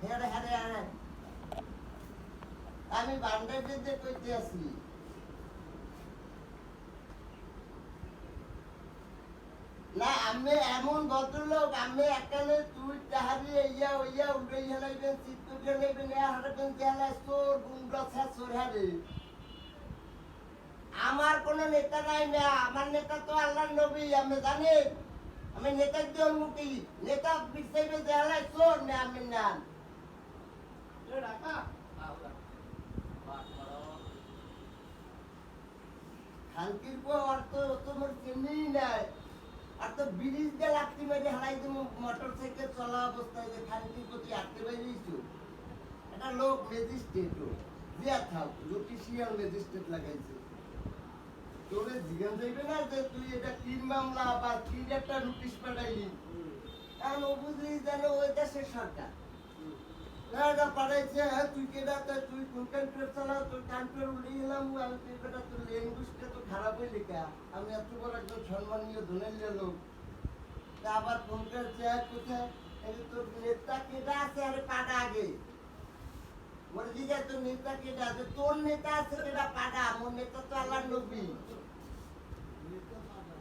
হ্যাঁ হ্যাঁ আমি বান্ডারে যে কইতে আছি না আমি এমন ভদ্রলোক আমি একালে তুই তাহারি ইয়া ইয়া উড়ে হেলাইবেন চিত্ত হেলাইবেন হারাবেন হেলাই চোর গুন্ডা চোর হারে আমার কোনো নেতা নাই না আমার নেতা তো আল্লাহর নবী আমি জানি আমি নেতার জন্মটি নেতা বিচাইবে হেলাই চোর না আমি নাম খানকির পর তো তোমার চিনি নাই আর তো ব্রিজ দিয়ে লাঠি মেরে হারাই তুমি মোটর সাইকেল চলা অবস্থায় যে খানকির প্রতি আটকে বেরিয়েছো একটা লোক ম্যাজিস্ট্রেট দিয়া থাক জুডিশিয়াল ম্যাজিস্ট্রেট লাগাইছে তোরে জিজ্ঞাসা যাইবে না যে তুই এটা কি মামলা বা কি একটা নোটিশ পাঠাইলি কারণ ও বুঝলি জানো ওই দেশের সরকার না পাঠাইছে তুই কেডা তুই কোন কান্ট্রি চালাও তোর কান্ট্রি উড়ে গেলাম আমি তুই বেটা তোর ল্যাঙ্গুয়েজটা তো খারাপ হয়ে লেখা আমি এত বড় একজন সম্মানীয় ধনের লোক তা আবার ফোন করছে কোথায় তোর নেতা কেডা আছে আরে পাঠা আগে বলে দিদা তোর নেতা কেডা আছে তোর নেতা আছে কেডা পাঠা মোর নেতা তো আল্লাহর নবী